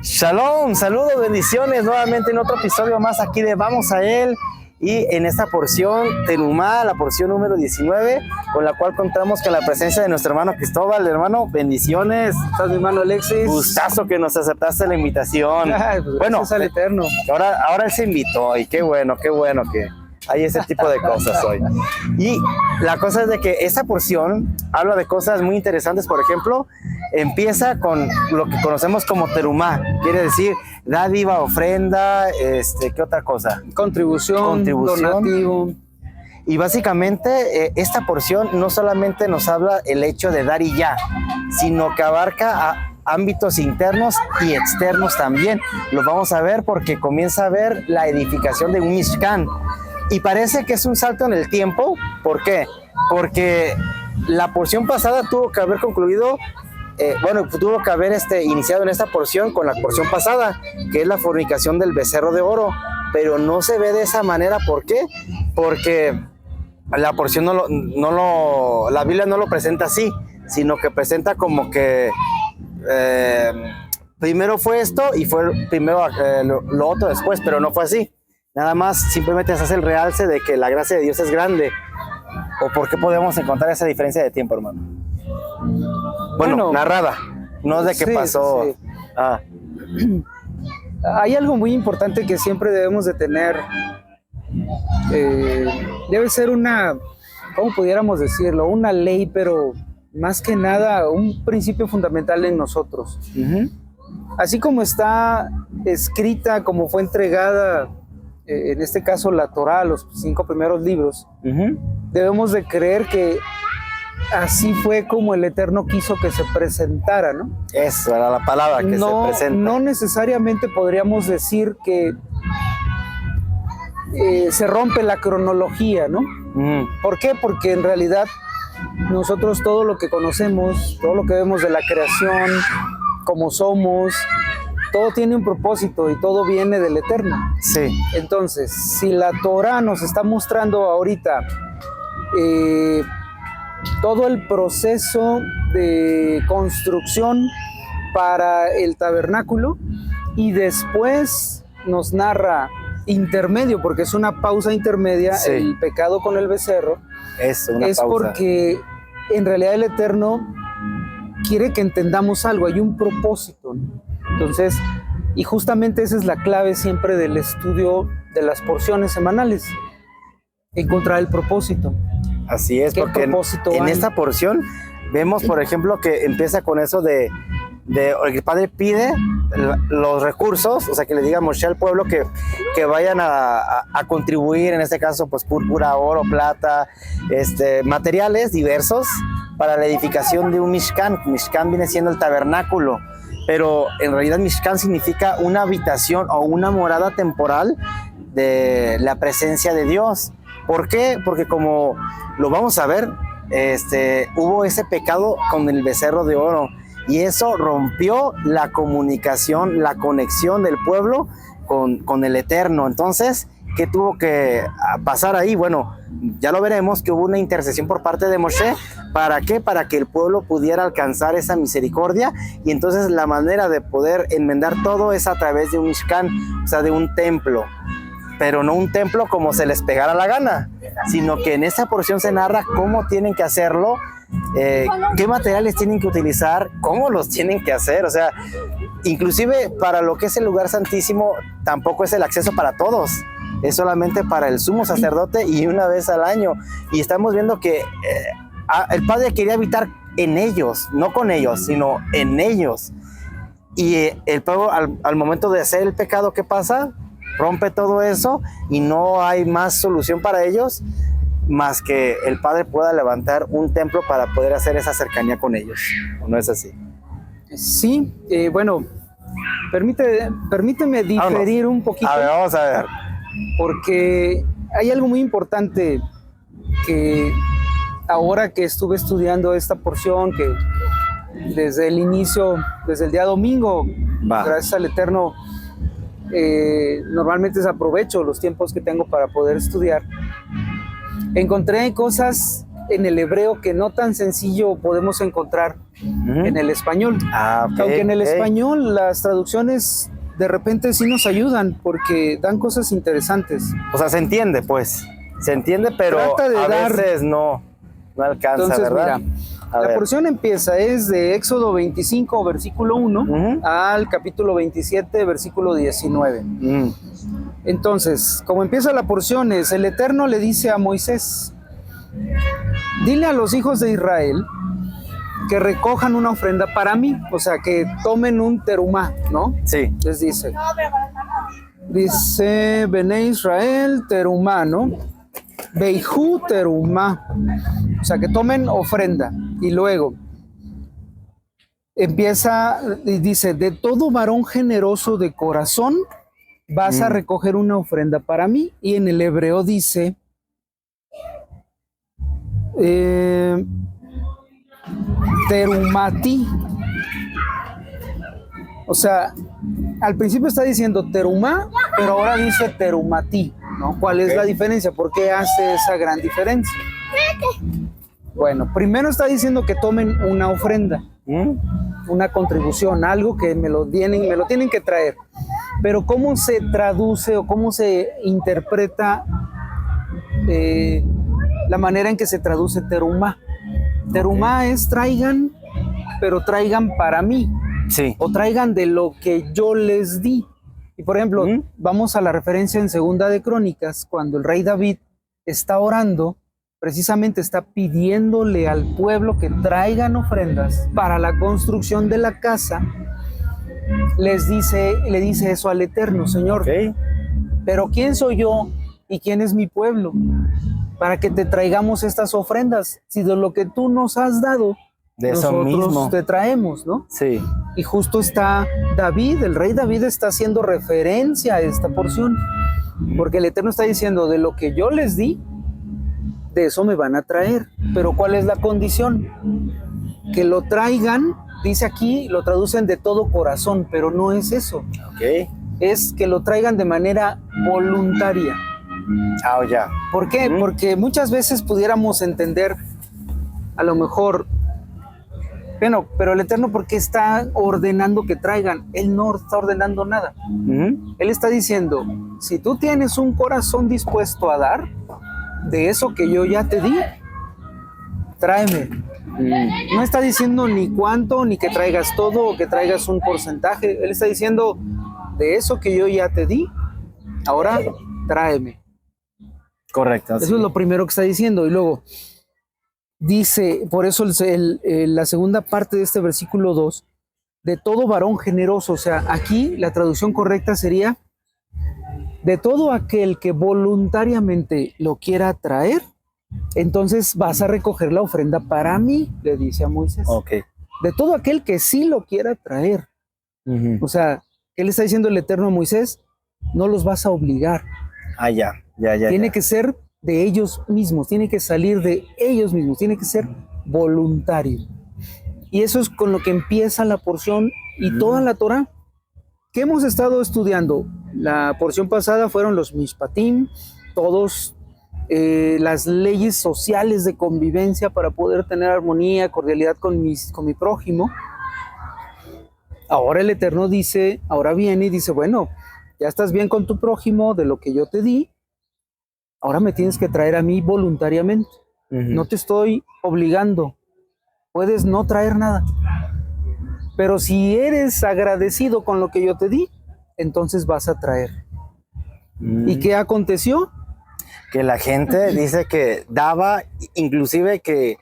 Shalom, saludos, bendiciones nuevamente en otro episodio más aquí de Vamos a Él y en esta porción Tenumá, la porción número 19, con la cual contamos con la presencia de nuestro hermano Cristóbal. Hermano, bendiciones. ¿Estás, mi hermano Alexis? Gustazo que nos aceptaste la invitación. Ay, pues bueno, al Eterno. Ahora él se invitó y qué bueno que hay ese tipo de cosas hoy. Y la cosa es de que esta porción habla de cosas muy interesantes. Por ejemplo, empieza con lo que conocemos como terumá, quiere decir dádiva, ofrenda, ¿qué otra cosa? Contribución, donativo. Y básicamente esta porción no solamente nos habla el hecho de dar y ya, sino que abarca a ámbitos internos y externos también. Los vamos a ver porque comienza a ver la edificación de un Mishkan. Y parece que es un salto en el tiempo. ¿Por qué? Porque la porción pasada tuvo que haber concluido, tuvo que haber iniciado en esta porción con la porción pasada, que es la fornicación del becerro de oro. Pero no se ve de esa manera. ¿Por qué? Porque la porción la Biblia no lo presenta así, sino que presenta como que primero fue esto y fue primero lo otro después, pero no fue así. Nada más simplemente se hace el realce de que la gracia de Dios es grande. ¿O por qué podemos encontrar esa diferencia de tiempo, hermano? Bueno, narrada, no es de qué pasó. Sí. Hay algo muy importante que siempre debemos de tener. Debe ser ¿cómo pudiéramos decirlo? Una ley, pero más que nada un principio fundamental en nosotros. Así como está escrita, como fue entregada, en este caso la Torá, los 5 primeros libros, debemos de creer que así fue como el Eterno quiso que se presentara, ¿no? Eso era la palabra, que se presenta. No necesariamente podríamos decir que se rompe la cronología, ¿no? ¿Por qué? Porque en realidad nosotros todo lo que conocemos, todo lo que vemos de la creación, como somos, todo tiene un propósito y todo viene del Eterno. Sí. Entonces, si la Torá nos está mostrando ahorita todo el proceso de construcción para el tabernáculo y después nos narra intermedio, porque es una pausa intermedia, sí, el pecado con el becerro, es pausa. Porque en realidad el Eterno quiere que entendamos algo, hay un propósito, ¿no? Entonces, y justamente esa es la clave siempre del estudio de las porciones semanales, encontrar el propósito. Así es, porque en esta porción vemos, por ejemplo, que empieza con eso de el Padre pide los recursos, o sea, que le diga a Moshe al pueblo que vayan a contribuir, en este caso, pues púrpura, oro, plata, materiales diversos para la edificación de un Mishkan. Mishkan viene siendo el tabernáculo, pero en realidad Mishkan significa una habitación o una morada temporal de la presencia de Dios. ¿Por qué? Porque como lo vamos a ver, hubo ese pecado con el becerro de oro y eso rompió la comunicación, la conexión del pueblo con el Eterno. Entonces, ¿qué tuvo que pasar ahí? Bueno, ya lo veremos, que hubo una intercesión por parte de Moshe. ¿Para qué? Para que el pueblo pudiera alcanzar esa misericordia, y entonces la manera de poder enmendar todo es a través de un Mishkan, o sea, de un templo. Pero no un templo como se les pegara la gana, sino que en esta porción se narra cómo tienen que hacerlo, qué materiales tienen que utilizar, cómo los tienen que hacer. O sea, inclusive para lo que es el lugar santísimo tampoco es el acceso para todos, es solamente para el sumo sacerdote y una vez al año. Y estamos viendo que el Padre quería habitar en ellos, no con ellos, sino en ellos. Y el pueblo al momento de hacer el pecado, ¿qué pasa? Rompe todo eso y no hay más solución para ellos más que el Padre pueda levantar un templo para poder hacer esa cercanía con ellos. ¿O no es así? Sí, bueno, permíteme diferir un poquito. A ver, vamos a ver. Porque hay algo muy importante que ahora que estuve estudiando esta porción, que desde el inicio, desde el día domingo, gracias al Eterno, normalmente aprovecho los tiempos que tengo para poder estudiar. Encontré cosas en el hebreo que no tan sencillo podemos encontrar en el español. Aunque en el español las traducciones de repente sí nos ayudan porque dan cosas interesantes. O sea, se entiende, pues. Se entiende, pero a veces no alcanza. Entonces, ¿verdad? Mira, la porción empieza, es de Éxodo 25, versículo 1, al capítulo 27, versículo 19. Entonces, como empieza la porción es, el Eterno le dice a Moisés, dile a los hijos de Israel que recojan una ofrenda para mí, o sea, que tomen un terumá, ¿no? Sí. Les dice, Bene Israel terumá, ¿no? Beijú terumá, o sea, que tomen ofrenda. Y luego empieza y dice, de todo varón generoso de corazón vas a recoger una ofrenda para mí. Y en el hebreo dice, terumati. O sea, al principio está diciendo terumá, pero ahora dice terumati, ¿no? ¿Cuál es la diferencia? ¿Por qué hace esa gran diferencia? Bueno, primero está diciendo que tomen una ofrenda, una contribución, algo que me lo tienen que traer. Pero ¿cómo se traduce o cómo se interpreta la manera en que se traduce terumá? Terumá es traigan, pero traigan para mí. Sí. O traigan de lo que yo les di. Y por ejemplo, vamos a la referencia en Segunda de Crónicas, cuando el rey David está orando, precisamente está pidiéndole al pueblo que traigan ofrendas para la construcción de la casa. Le dice eso al Eterno, Señor. Pero ¿quién soy yo y quién es mi pueblo para que te traigamos estas ofrendas? Si de lo que tú nos has dado, de nosotros eso mismo te traemos, ¿no? Sí. Y justo está David, el rey David está haciendo referencia a esta porción, porque el Eterno está diciendo, de lo que yo les di, de eso me van a traer. Pero ¿cuál es la condición? Que lo traigan, dice aquí, lo traducen de todo corazón, pero no es eso. Es que lo traigan de manera voluntaria. Ya. ¿Por qué? Porque muchas veces pudiéramos entender, a lo mejor, bueno, pero el Eterno, ¿por qué está ordenando que traigan? Él no está ordenando nada. Él está diciendo, si tú tienes un corazón dispuesto a dar, de eso que yo ya te di, tráeme. No está diciendo ni cuánto, ni que traigas todo, o que traigas un porcentaje. Él está diciendo, de eso que yo ya te di, ahora tráeme. Correcto. Eso es lo primero que está diciendo. Y luego dice, por eso la segunda parte de este versículo 2, de todo varón generoso. O sea, aquí la traducción correcta sería, de todo aquel que voluntariamente lo quiera traer, entonces vas a recoger la ofrenda para mí, le dice a Moisés. De todo aquel que sí lo quiera traer. O sea, él está diciendo el Eterno a Moisés, no los vas a obligar. Ya. Tiene que ser de ellos mismos, tiene que salir de ellos mismos, tiene que ser voluntario. Y eso es con lo que empieza la porción y toda la Torá que hemos estado estudiando. La porción pasada fueron los Mishpatim, todos las leyes sociales de convivencia para poder tener armonía, cordialidad con mi prójimo. Ahora el Eterno dice, ahora viene y dice, bueno, ya estás bien con tu prójimo de lo que yo te di, ahora me tienes que traer a mí voluntariamente. No te estoy obligando, puedes no traer nada. Pero si eres agradecido con lo que yo te di, entonces vas a traer. ¿Y qué aconteció? Que la gente dice que daba, inclusive que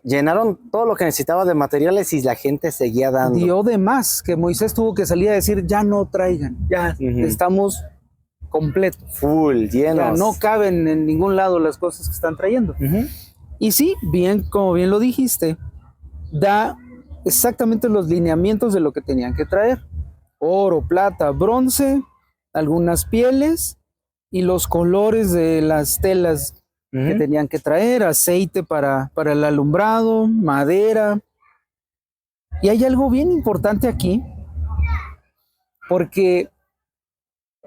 llenaron todo lo que necesitaba de materiales y la gente seguía dando. Dio de más, que Moisés tuvo que salir a decir, ya no traigan, ya estamos completos. Full, llenos. Ya no caben en ningún lado las cosas que están trayendo. Y sí, bien, como bien lo dijiste, da exactamente los lineamientos de lo que tenían que traer. Oro, plata, bronce, algunas pieles y los colores de las telas que tenían que traer, aceite para el alumbrado, madera. Y hay algo bien importante aquí, porque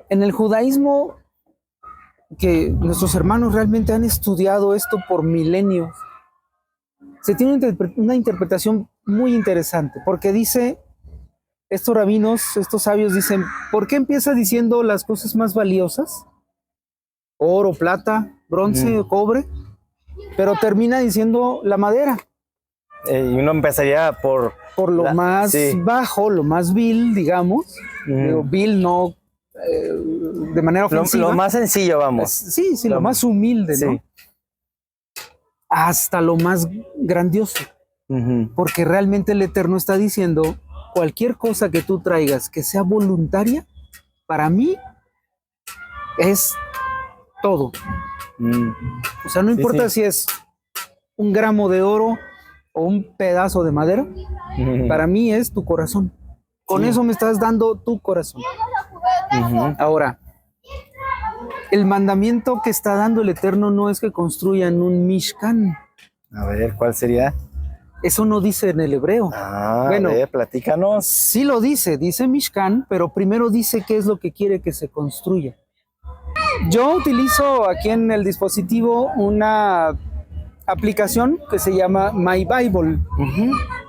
en el judaísmo, que nuestros hermanos realmente han estudiado esto por milenios, se tiene una interpretación muy interesante, porque dice, estos rabinos, estos sabios dicen, ¿por qué empieza diciendo las cosas más valiosas? Oro, plata, bronce, cobre, pero termina diciendo la madera. Y uno empezaría por lo más bajo, lo más vil, digamos. Digo, vil no de manera ofensiva. Lo más sencillo, vamos. Sí, lo más humilde, ¿no? Hasta lo más grandioso. Porque realmente el Eterno está diciendo, cualquier cosa que tú traigas que sea voluntaria, para mí es todo. O sea, no importa si es un gramo de oro o un pedazo de madera, para mí es tu corazón. Con eso me estás dando tu corazón. Ahora, el mandamiento que está dando el Eterno no es que construyan un Mishkan. A ver, ¿cuál sería? Eso no dice en el hebreo. Bueno, platícanos. Sí lo dice Mishkan, pero primero dice qué es lo que quiere que se construya. Yo utilizo aquí en el dispositivo una aplicación que se llama My Bible.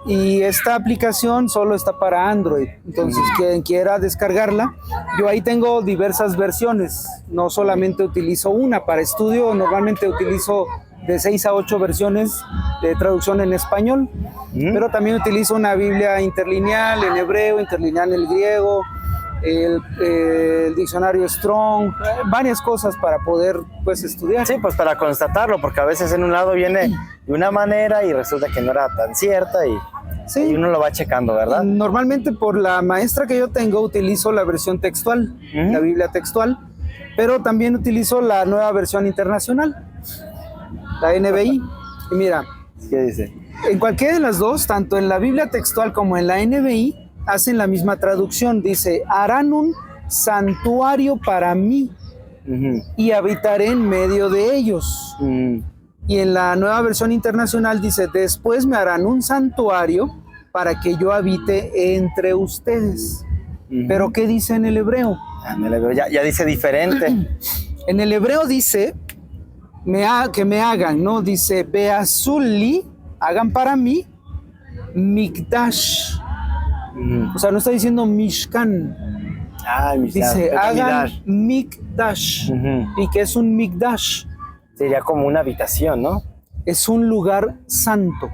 Y esta aplicación solo está para Android. Entonces, quien quiera descargarla, yo ahí tengo diversas versiones. No solamente utilizo una para estudio, normalmente utilizo de 6 a 8 versiones de traducción en español, pero también utilizo una Biblia interlineal en hebreo, interlineal en el griego, el diccionario Strong, varias cosas para poder pues estudiar. Sí, pues para constatarlo, porque a veces en un lado viene de una manera y resulta que no era tan cierta y uno lo va checando, ¿verdad? Normalmente por la maestra que yo tengo utilizo la versión textual, la Biblia textual, pero también utilizo la nueva versión internacional, la NBI. Y mira, ¿qué dice? En cualquiera de las dos, tanto en la Biblia textual como en la NBI, hacen la misma traducción. Dice, harán un santuario para mí y habitaré en medio de ellos. Y en la nueva versión internacional dice, después me harán un santuario para que yo habite entre ustedes. ¿Pero qué dice en el hebreo? En el hebreo ya dice diferente. En el hebreo dice, que me hagan, ¿no? Dice, Beazuli, hagan para mí, Mikdash. O sea, no está diciendo Mishkan. Dice, hagan Mikdash. ¿Y qué es un Mikdash? Sería como una habitación, ¿no? Es un lugar santo.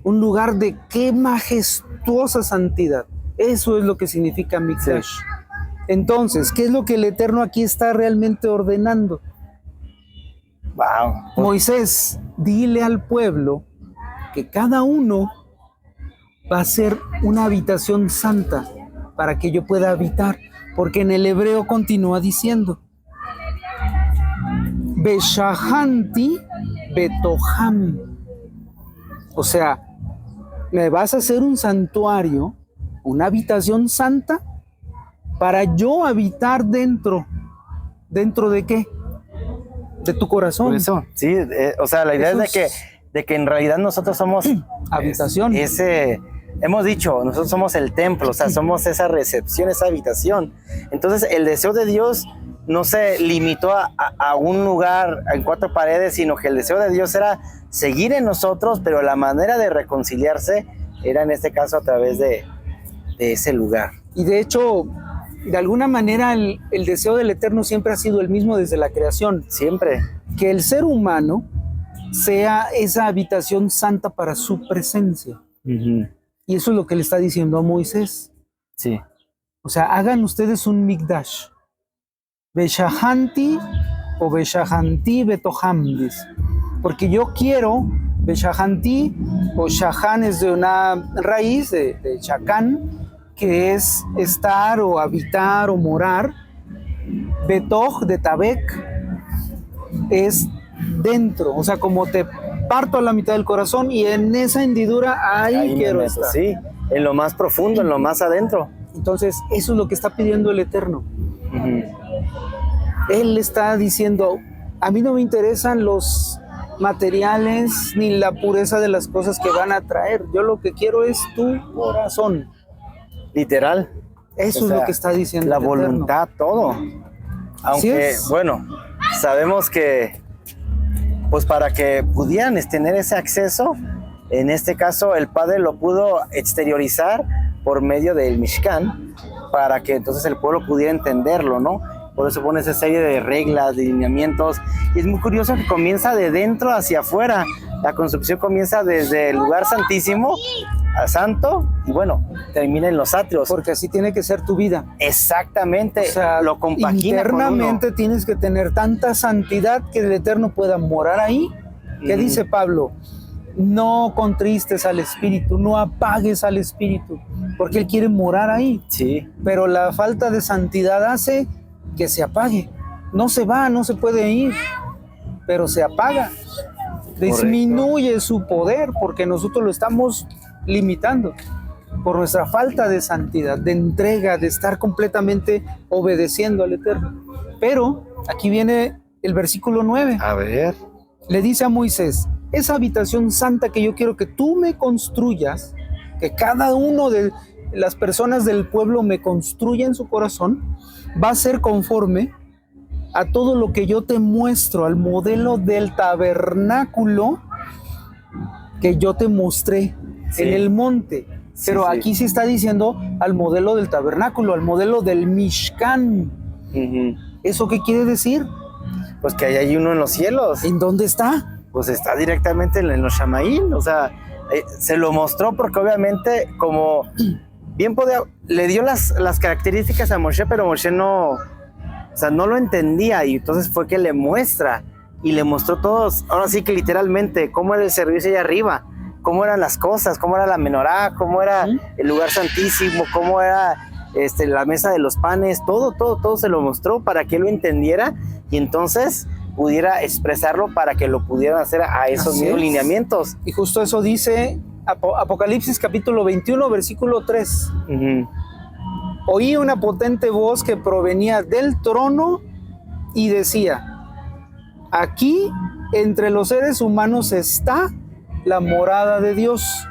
Un lugar de qué majestuosa santidad. Eso es lo que significa Mikdash. Sí. Entonces, ¿qué es lo que el Eterno aquí está realmente ordenando? Wow. Moisés, dile al pueblo que cada uno va a ser una habitación santa para que yo pueda habitar, porque en el hebreo continúa diciendo Beshahanti Betoham, o sea, me vas a hacer un santuario, una habitación santa para yo habitar dentro ¿de qué? De tu corazón. Por eso, sí, o sea, la idea es de que en realidad nosotros somos habitación. Hemos dicho, nosotros somos el templo, o sea, somos esa recepción, esa habitación. Entonces, el deseo de Dios no se limitó a un lugar en 4 paredes, sino que el deseo de Dios era seguir en nosotros, pero la manera de reconciliarse era en este caso a través de ese lugar. Y de hecho, de alguna manera el deseo del Eterno siempre ha sido el mismo desde la creación. Siempre. Que el ser humano sea esa habitación santa para su presencia. Y eso es lo que le está diciendo a Moisés. Sí. O sea, hagan ustedes un Mikdash. Beshahanti o Beshahanti Betoham, dice. Porque yo quiero, Beshahanti o Shahan es de una raíz de Shakán, que es estar o habitar o morar. Betoh de Tabek es dentro, o sea, como te parto a la mitad del corazón y en esa hendidura ahí quiero estar. Sí, en lo más profundo, en lo más adentro. Entonces, eso es lo que está pidiendo el Eterno. Él está diciendo, a mí no me interesan los materiales ni la pureza de las cosas que van a traer. Yo lo que quiero es tu corazón. Literal. Eso es lo que está diciendo la voluntad, todo. Aunque, bueno, sabemos que pues para que pudieran tener ese acceso. En este caso, el Padre lo pudo exteriorizar por medio del Mishkan, para que entonces el pueblo pudiera entenderlo, ¿no? Por eso pone esa serie de reglas, de lineamientos. Y es muy curioso que comienza de dentro hacia afuera. La construcción comienza desde el lugar santísimo al santo y bueno, termina en los atrios. Porque así tiene que ser tu vida. Exactamente, O sea, lo compagina internamente con uno. tienes que tener tanta santidad que el Eterno pueda morar ahí. ¿Qué dice Pablo? No contristes al Espíritu, no apagues al Espíritu, porque Él quiere morar ahí. Sí. Pero la falta de santidad hace que se apague. No se va, no se puede ir, pero se apaga. Disminuye su poder porque nosotros lo estamos limitando por nuestra falta de santidad, de entrega, de estar completamente obedeciendo al Eterno. Pero aquí viene el versículo 9. A ver. Le dice a Moisés: esa habitación santa que yo quiero que tú me construyas, que cada uno de las personas del pueblo me construya en su corazón, va a ser conforme a todo lo que yo te muestro, al modelo del tabernáculo que yo te mostré en el monte. Pero aquí sí está diciendo al modelo del tabernáculo, al modelo del Mishkan. ¿Eso qué quiere decir? Pues que hay uno en los cielos. ¿En dónde está? Pues está directamente en los Shamaín. O sea, se lo mostró porque obviamente como bien podía, le dio las características a Moshe, pero Moshe no, o sea, no lo entendía, y entonces fue que le muestra y le mostró todos, ahora sí que literalmente, cómo era el servicio allá arriba, cómo eran las cosas, cómo era la menorá, cómo era el lugar santísimo, cómo era la mesa de los panes, todo se lo mostró para que él lo entendiera y entonces pudiera expresarlo para que lo pudieran hacer a esos mismos lineamientos. Y justo eso dice Apocalipsis capítulo 21, versículo 3. Oí una potente voz que provenía del trono y decía: aquí entre los seres humanos está la morada de Dios.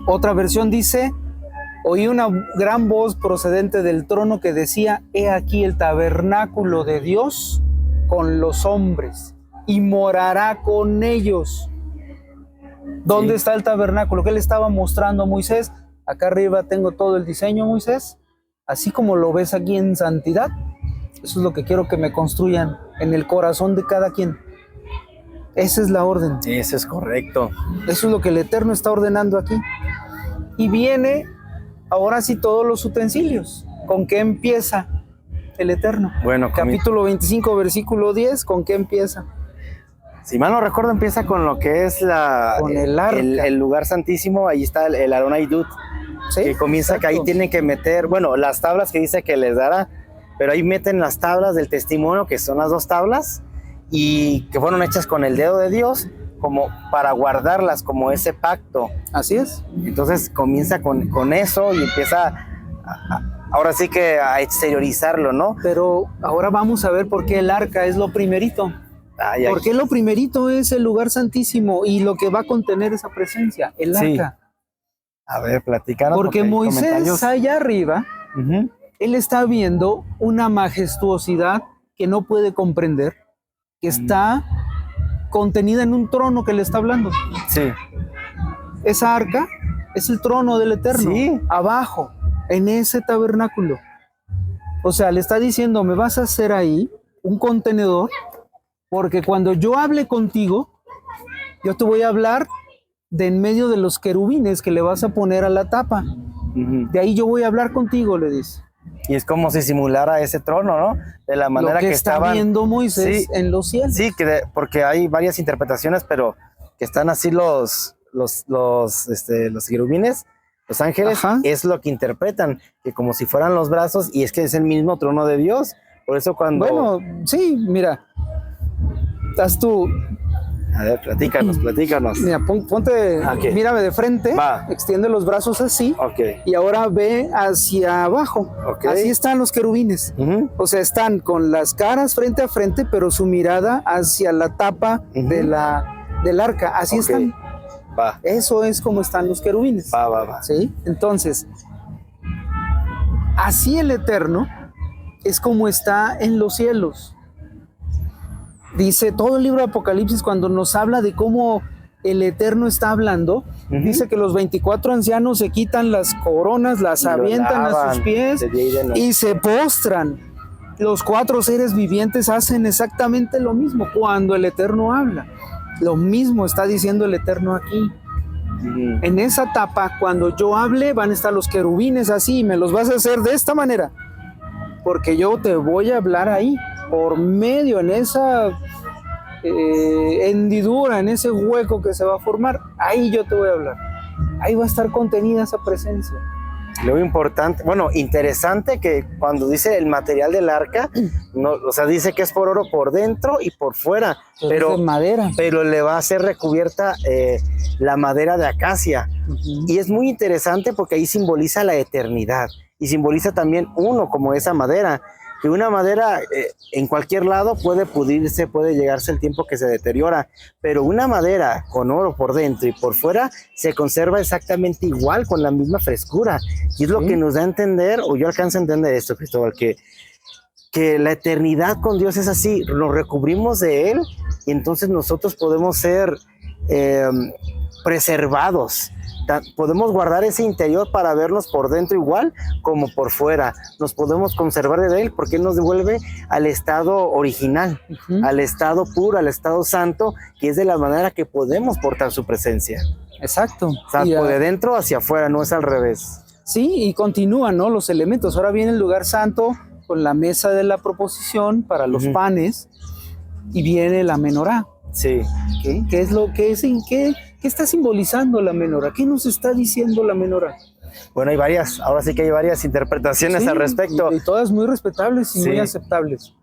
Otra versión dice: oí una gran voz procedente del trono que decía: he aquí el tabernáculo de Dios con los hombres y morará con ellos. ¿Dónde está el tabernáculo? ¿Qué le estaba mostrando a Moisés? Acá arriba tengo todo el diseño, Moisés, así como lo ves aquí en santidad. Eso es lo que quiero que me construyan en el corazón de cada quien. Esa es la orden. Sí, eso es correcto. Eso es lo que el Eterno está ordenando aquí. Y viene ahora sí todos los utensilios. ¿Con qué empieza el Eterno? Bueno, capítulo 25, versículo 10, ¿con qué empieza? Si mal no recuerdo, empieza con lo que es con el arca. El lugar santísimo. Ahí está el Arón Aidut, ¿sí? Que comienza, exacto, que ahí tienen que meter, bueno, las tablas que dice que les dará, pero ahí meten las tablas del testimonio, que son las 2 tablas, y que fueron hechas con el dedo de Dios, como para guardarlas como ese pacto. Así es. Entonces comienza con eso y empieza ahora sí que a exteriorizarlo, ¿no? Pero ahora vamos a ver por qué el arca es lo primerito. Porque lo primerito es el lugar santísimo y lo que va a contener esa presencia, el arca. A ver, platícanos. Porque Moisés allá arriba, él está viendo una majestuosidad que no puede comprender, que está contenida en un trono que le está hablando. Sí. Esa arca es el trono del Eterno. Sí. Abajo, en ese tabernáculo. O sea, le está diciendo: me vas a hacer ahí un contenedor, porque cuando yo hable contigo, yo te voy a hablar de en medio de los querubines que le vas a poner a la tapa. De ahí yo voy a hablar contigo, le dice. Y es como si simulara ese trono, ¿no? De la manera que está viendo Moisés en los cielos. Sí, porque hay varias interpretaciones, pero que están así los querubines, los ángeles, es lo que interpretan, que como si fueran los brazos, y es que es el mismo trono de Dios. Por eso cuando... Bueno, sí, mira, estás tú... A ver, platícanos. Mira, ponte, mírame de frente, extiende los brazos así, y ahora ve hacia abajo. Así están los querubines. O sea, están con las caras frente a frente, pero su mirada hacia la tapa del arca. Así están. Eso es como están los querubines. ¿Sí? Entonces, así el Eterno es como está en los cielos. dice todo el libro de Apocalipsis, cuando nos habla de cómo el Eterno está hablando, dice que los 24 ancianos se quitan las coronas, las avientan a sus pies y se postran. Los 4 seres vivientes hacen exactamente lo mismo cuando el Eterno habla. Lo mismo está diciendo el Eterno aquí. En esa etapa, cuando yo hable, van a estar los querubines así, y me los vas a hacer de esta manera, porque yo te voy a hablar ahí, por medio, en esa hendidura, en ese hueco que se va a formar, ahí yo te voy a hablar. Ahí va a estar contenida esa presencia. Lo importante, bueno, interesante que cuando dice el material del arca, no, o sea, dice que es por oro por dentro y por fuera, pero es de madera. Pero le va a ser recubierta la madera de acacia. Y es muy interesante porque ahí simboliza la eternidad y simboliza también uno como esa madera, que una madera en cualquier lado puede pudrirse, puede llegarse el tiempo que se deteriora, pero una madera con oro por dentro y por fuera se conserva exactamente igual, con la misma frescura. Y es lo que nos da a entender, o yo alcanzo a entender esto, Cristóbal, que la eternidad con Dios es así, nos recubrimos de Él y entonces nosotros podemos ser preservados. Podemos guardar ese interior para vernos por dentro igual como por fuera. Nos podemos conservar de Él porque Él nos devuelve al estado original, al estado puro, al estado santo, que es de la manera que podemos portar su presencia. Exacto. O sea, de dentro hacia afuera, no es al revés. Sí, y continúan, ¿no?, los elementos. Ahora viene el lugar santo con la mesa de la proposición para los panes, y viene la menorá. Sí. ¿Qué es lo que es? ¿Qué está simbolizando la menorá? ¿Qué nos está diciendo la menorá? Bueno, hay varias, ahora sí que hay varias interpretaciones al respecto. Y todas muy respetables y muy aceptables.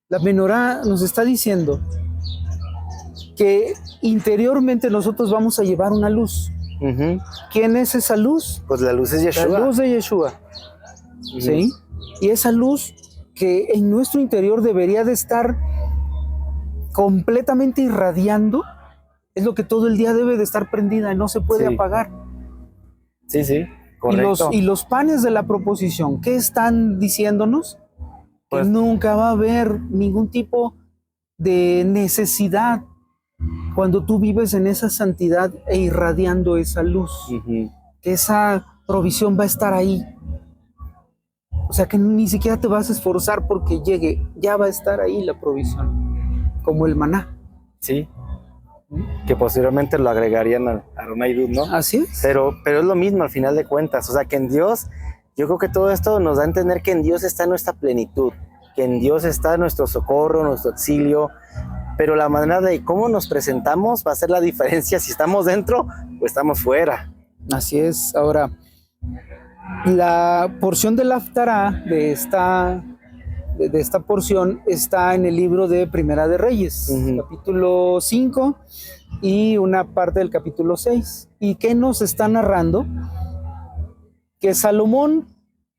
La menorá nos está diciendo que interiormente nosotros vamos a llevar una luz. ¿Quién es esa luz? Pues la luz es Yeshua. La luz de Yeshua. ¿Sí? Y esa luz que en nuestro interior debería de estar completamente irradiando, es lo que todo el día debe de estar prendida y no se puede apagar. Sí, correcto. Y los panes de la proposición, ¿qué están diciéndonos? Pues, que nunca va a haber ningún tipo de necesidad cuando tú vives en esa santidad e irradiando esa luz. Que esa provisión va a estar ahí. O sea, que ni siquiera te vas a esforzar porque llegue, ya va a estar ahí la provisión. Como el maná. Sí. Que posteriormente lo agregarían a Aarón y Hur, ¿no? Así es. Pero es lo mismo al final de cuentas. O sea, que en Dios, yo creo que todo esto nos da a entender que en Dios está nuestra plenitud, que en Dios está nuestro socorro, nuestro auxilio, pero la manera de cómo nos presentamos va a ser la diferencia si estamos dentro o estamos fuera. Así es. Ahora, la porción del Haftará de esta porción está en el libro de Primera de Reyes, capítulo 5 y una parte del capítulo 6. ¿Y qué nos está narrando? Que Salomón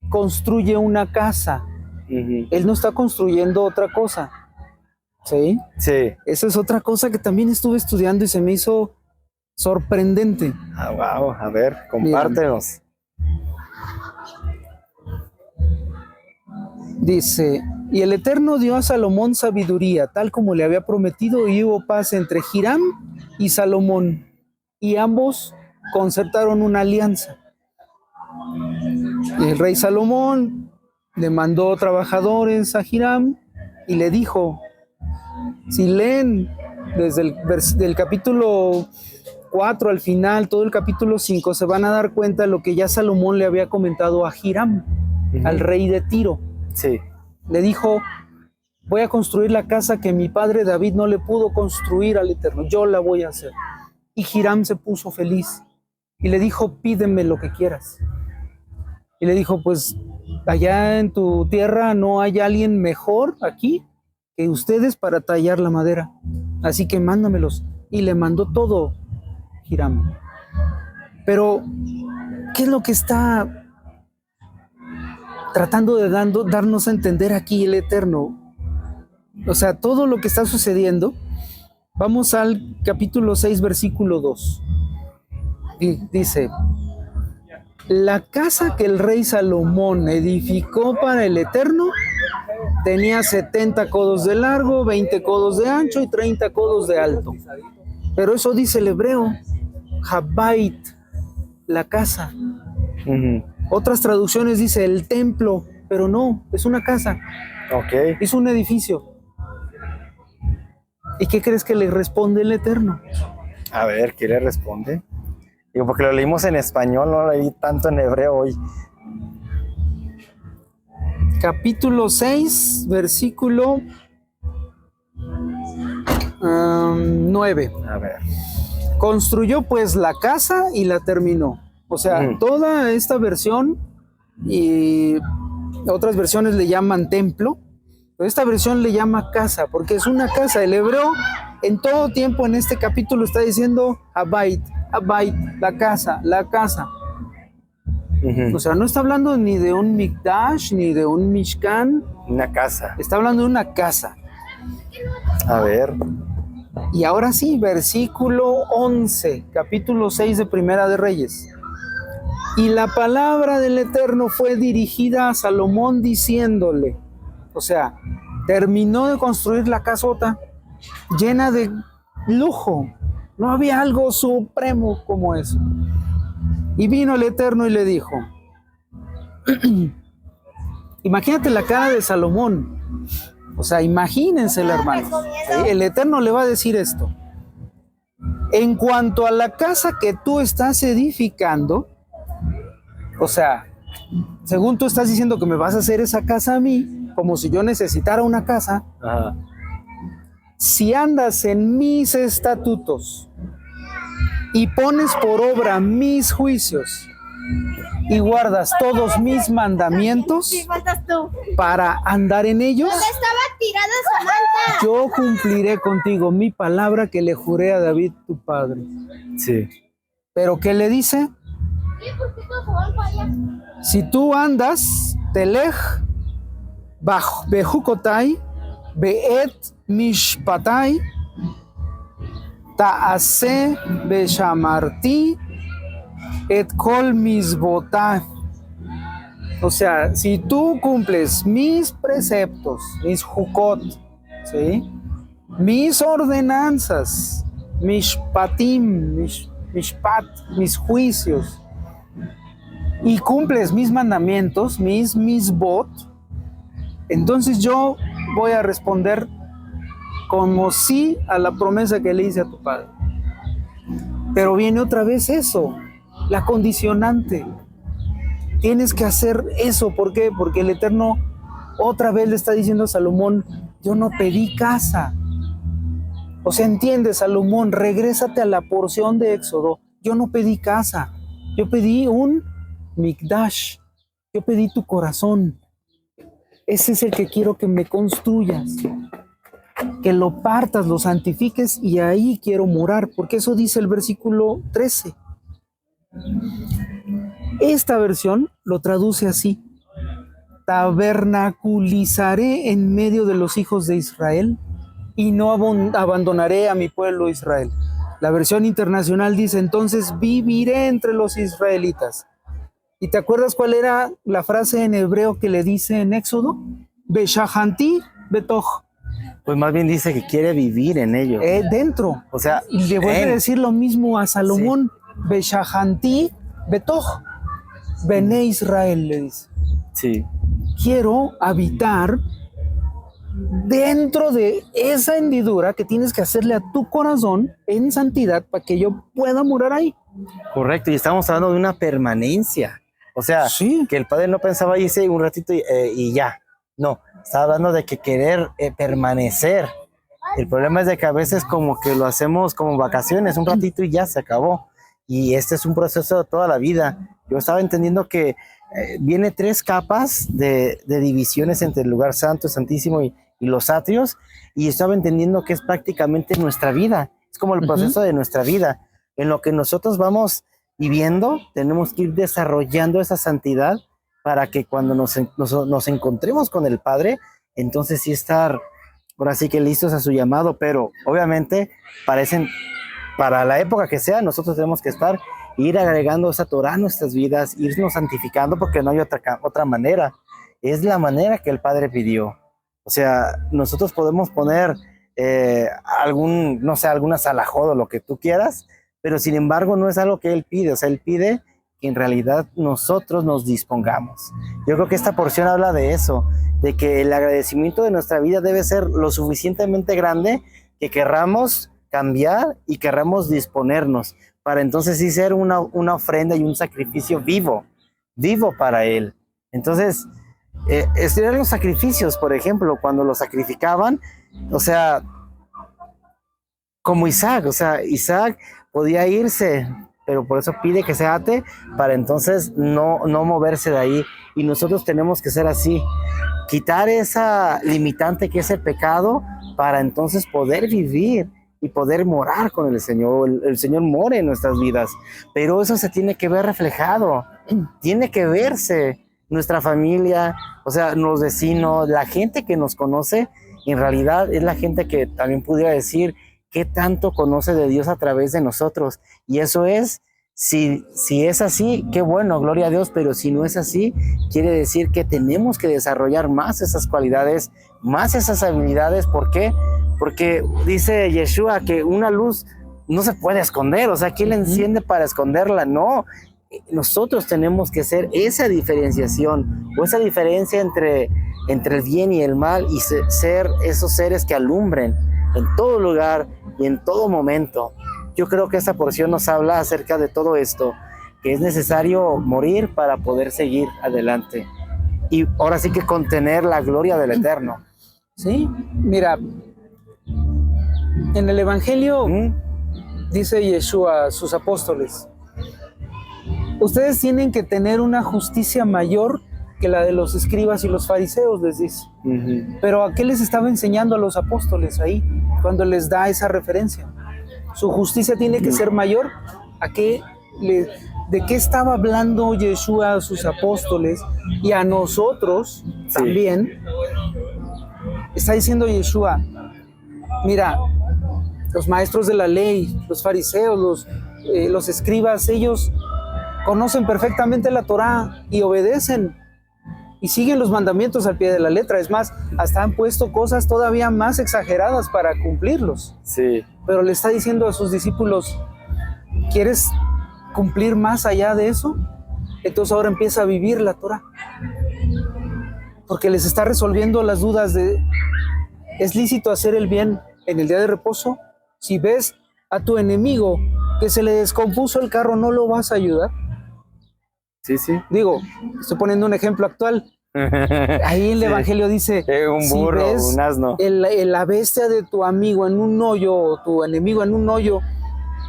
construye una casa. Él no está construyendo otra cosa. ¿Sí? Sí. Esa es otra cosa que también estuve estudiando y se me hizo sorprendente. Wow, a ver, compártenos. Dice, y el Eterno dio a Salomón sabiduría, tal como le había prometido, y hubo paz entre Hiram y Salomón, y ambos concertaron una alianza. Y el rey Salomón le mandó trabajadores a Hiram y le dijo, si leen desde el capítulo 4 al final, todo el capítulo 5, se van a dar cuenta de lo que ya Salomón le había comentado a Hiram, al rey de Tiro. Sí. Le dijo, voy a construir la casa que mi padre David no le pudo construir al Eterno, yo la voy a hacer. Y Hiram se puso feliz y le dijo, pídeme lo que quieras. Y le dijo, pues allá en tu tierra no hay alguien mejor aquí que ustedes para tallar la madera, así que mándamelos. Y le mandó todo Hiram. Pero, ¿qué es lo que está tratando de darnos a entender aquí el Eterno? O sea, todo lo que está sucediendo. Vamos al capítulo 6, versículo 2. Dice, la casa que el rey Salomón edificó para el Eterno tenía 70 codos de largo, 20 codos de ancho y 30 codos de alto. Pero eso dice el hebreo, Habait, la casa. Otras traducciones dice el templo, pero no, es una casa. Ok. Es un edificio. ¿Y qué crees que le responde el Eterno? A ver, ¿qué le responde? Digo, porque lo leímos en español, no lo leí tanto en hebreo hoy. Capítulo 6, versículo 9. A ver. Construyó pues la casa y la terminó. O sea, toda esta versión y otras versiones le llaman templo, pero esta versión le llama casa, porque es una casa. El hebreo en todo tiempo en este capítulo está diciendo Abait, Abait, la casa, la casa. O sea, no está hablando ni de un Mikdash, ni de un Mishkan. Una casa. Está hablando de una casa. A ver. Y ahora sí, versículo 11, capítulo 6 de Primera de Reyes. Y la palabra del Eterno fue dirigida a Salomón diciéndole, o sea, terminó de construir la casota llena de lujo. No había algo supremo como eso. Y vino el Eterno y le dijo, imagínate la cara de Salomón. O sea, imagínensela, hermanos. El Eterno le va a decir esto. En cuanto a la casa que tú estás edificando, o sea, según tú estás diciendo que me vas a hacer esa casa a mí, como si yo necesitara una casa, si andas en mis estatutos y pones por obra mis juicios y guardas todos mis mandamientos para andar en ellos, yo cumpliré contigo mi palabra que le juré a David tu padre. Sí. Pero ¿qué le dice? Si tú andas, telej, bejukotai, beet mishpatai, taase beshamarti, et kol misbotai. O sea, si tú cumples mis preceptos, mis jukot, ¿sí? Mis ordenanzas, mishpatim, mishpat, mis juicios, y cumples mis mandamientos, mis misbot, entonces yo voy a responder como sí a la promesa que le hice a tu padre. Pero viene otra vez eso, la condicionante. Tienes que hacer eso. ¿Por qué? Porque el Eterno otra vez le está diciendo a Salomón, yo no pedí casa. O sea, entiende, Salomón, regrésate a la porción de Éxodo. Yo no pedí casa, yo pedí un Mikdash, yo pedí tu corazón. Ese es el que quiero que me construyas, que lo partas, lo santifiques y ahí quiero morar, porque eso dice el versículo 13. Esta versión lo traduce así: tabernaculizaré en medio de los hijos de Israel y no abandonaré a mi pueblo Israel. La versión internacional dice, entonces viviré entre los israelitas. ¿Y te acuerdas cuál era la frase en hebreo que le dice en Éxodo? Beshahanti betoch. Pues más bien dice que quiere vivir en ellos. Dentro. O sea, y le vuelve a decir lo mismo a Salomón. Sí. Beshahanti betoch. Bene Israel, le dice. Sí. Quiero habitar dentro de esa hendidura que tienes que hacerle a tu corazón en santidad para que yo pueda morar ahí. Correcto, y estamos hablando de una permanencia. O sea, sí, que el padre no pensaba irse un ratito y ya. No, estaba hablando de que querer permanecer. El problema es de que a veces como que lo hacemos como vacaciones, un ratito y ya se acabó. Y este es un proceso de toda la vida. Yo estaba entendiendo que viene 3 capas de divisiones entre el lugar santo, santísimo y los atrios, y estaba entendiendo que es prácticamente nuestra vida. Es como el proceso de nuestra vida. En lo que nosotros vamos viviendo, tenemos que ir desarrollando esa santidad para que cuando nos encontremos con el Padre, entonces sí estar, ahora sí que listos a su llamado, pero obviamente para la época que sea, nosotros tenemos que ir agregando esa Torah a nuestras vidas, irnos santificando, porque no hay otra manera. Es la manera que el Padre pidió. O sea, nosotros podemos poner no sé, alguna salahod o lo que tú quieras, pero sin embargo no es algo que Él pide. O sea, Él pide que en realidad nosotros nos dispongamos. Yo creo que esta porción habla de eso, de que el agradecimiento de nuestra vida debe ser lo suficientemente grande que querramos cambiar y querramos disponernos para entonces sí ser una ofrenda y un sacrificio vivo para Él. Entonces, eran los sacrificios, por ejemplo, cuando los sacrificaban, o sea, como Isaac, o sea, Isaac podía irse, pero por eso pide que se ate para entonces no moverse de ahí. Y nosotros tenemos que ser así, quitar esa limitante que es el pecado para entonces poder vivir y poder morar con el Señor. El Señor mora en nuestras vidas, pero eso se tiene que ver reflejado, tiene que verse. Nuestra familia, o sea, los vecinos, la gente que nos conoce, en realidad es la gente que también pudiera decir qué tanto conoce de Dios a través de nosotros. Y eso es, si es así, qué bueno, gloria a Dios, pero si no es así, quiere decir que tenemos que desarrollar más esas cualidades, más esas habilidades. ¿Por qué? Porque dice Yeshua que una luz no se puede esconder, o sea, ¿quién la enciende para esconderla? No. Nosotros tenemos que ser esa diferenciación o esa diferencia entre el bien y el mal y ser esos seres que alumbren en todo lugar y en todo momento. Yo creo que esta porción nos habla acerca de todo esto, que es necesario morir para poder seguir adelante y ahora sí que contener la gloria del Eterno. Sí, mira, en el Evangelio dice Yeshua a sus apóstoles: ustedes tienen que tener una justicia mayor que la de los escribas y los fariseos, les dice. Pero ¿a qué les estaba enseñando a los apóstoles ahí cuando les da esa referencia? Su justicia tiene que ser mayor. ¿De qué estaba hablando Yeshua a sus apóstoles y a nosotros también? Está diciendo Yeshua: mira, los maestros de la ley, los fariseos, los escribas, ellos conocen perfectamente la Torá y obedecen y siguen los mandamientos al pie de la letra. Es más, hasta han puesto cosas todavía más exageradas para cumplirlos. Sí. Pero le está diciendo a sus discípulos: ¿quieres cumplir más allá de eso? Entonces ahora empieza a vivir la Torá. Porque les está resolviendo las dudas de: ¿es lícito hacer el bien en el día de reposo? Si ves a tu enemigo que se le descompuso el carro, ¿no lo vas a ayudar? Sí, sí. Digo, estoy poniendo un ejemplo actual. Ahí en el Evangelio dice: un burro, si ves un asno, la bestia de tu amigo en un hoyo, o tu enemigo en un hoyo,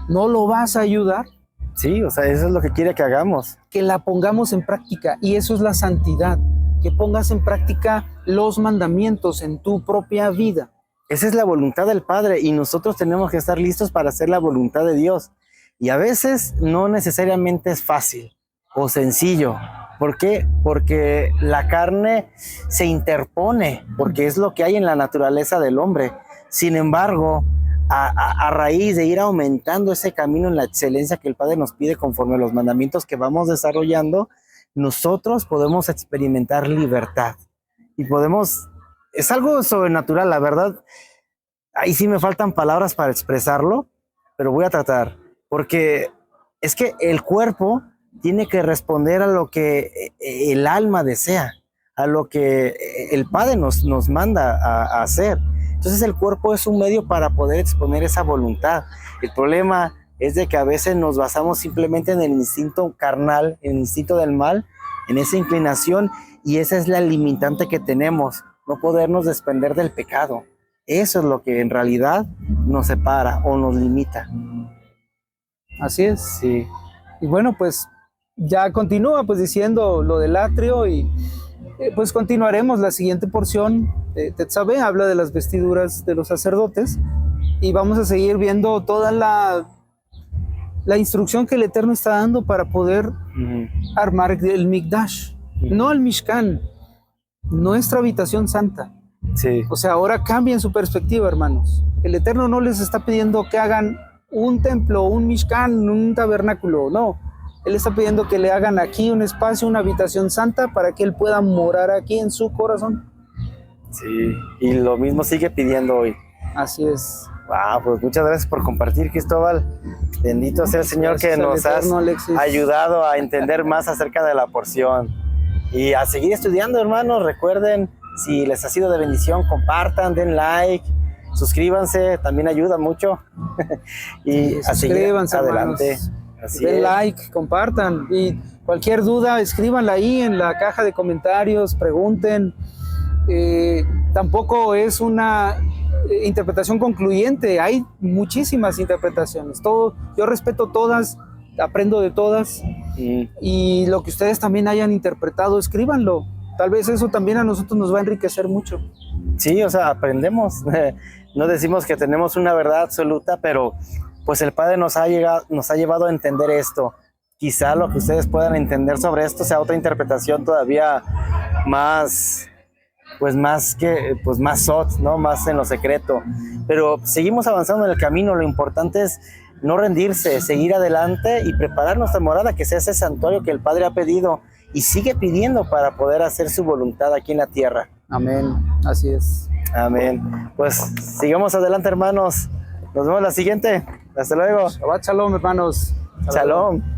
¿no lo vas a ayudar? Sí, o sea, eso es lo que quiere que hagamos. Que la pongamos en práctica, y eso es la santidad, que pongas en práctica los mandamientos en tu propia vida. Esa es la voluntad del Padre y nosotros tenemos que estar listos para hacer la voluntad de Dios. Y a veces no necesariamente es fácil o sencillo. ¿Por qué? Porque la carne se interpone, porque es lo que hay en la naturaleza del hombre. Sin embargo, a raíz de ir aumentando ese camino en la excelencia que el Padre nos pide conforme a los mandamientos que vamos desarrollando, nosotros podemos experimentar libertad. Y podemos... Es algo sobrenatural, la verdad. Ahí sí me faltan palabras para expresarlo, pero voy a tratar. Porque es que el cuerpo tiene que responder a lo que el alma desea, a lo que el Padre nos manda a hacer. Entonces el cuerpo es un medio para poder exponer esa voluntad. El problema es de que a veces nos basamos simplemente en el instinto carnal, en el instinto del mal, en esa inclinación, y esa es la limitante que tenemos, no podernos desprender del pecado. Eso es lo que en realidad nos separa o nos limita. Así es. Sí. Y bueno, pues ya continúa pues diciendo lo del atrio, y pues continuaremos la siguiente porción de Tetzabé, habla de las vestiduras de los sacerdotes, y vamos a seguir viendo toda la instrucción que el Eterno está dando para poder armar el Mikdash, no el Mishkan, nuestra habitación santa. Sí. O sea, ahora cambien su perspectiva, hermanos. El Eterno no les está pidiendo que hagan un templo, un Mishkan, un tabernáculo, no. Él está pidiendo que le hagan aquí un espacio, una habitación santa, para que Él pueda morar aquí en su corazón. Sí, y lo mismo sigue pidiendo hoy. Así es. Wow, pues muchas gracias por compartir, Cristóbal. Bendito sea el Señor, Gracias que al nos Eterno, has Alexis. ayudado a entender más acerca de la porción. Y a seguir estudiando, hermanos. Recuerden, si les ha sido de bendición, compartan, den like, suscríbanse, también ayuda mucho. Y a seguir Suscríbanse, adelante. hermanos. Así Den es. like, compartan. Y cualquier duda, escríbanla ahí en la caja de comentarios, pregunten. Tampoco es una interpretación concluyente, hay muchísimas interpretaciones. Yo respeto todas, aprendo de todas, y lo que ustedes también hayan interpretado, escríbanlo. Tal vez eso también a nosotros nos va a enriquecer mucho. Sí, o sea, aprendemos. No decimos que tenemos una verdad absoluta, pero pues el Padre nos ha llevado a entender esto. Quizá lo que ustedes puedan entender sobre esto sea otra interpretación todavía más, más sot, ¿no? Más en lo secreto. Pero seguimos avanzando en el camino. Lo importante es no rendirse, seguir adelante y preparar nuestra morada, que sea ese santuario que el Padre ha pedido y sigue pidiendo para poder hacer su voluntad aquí en la tierra. Amén, así es. Amén. Pues sigamos adelante, hermanos. Nos vemos la siguiente. Hasta luego. Shabbat shalom, hermanos. Shalom.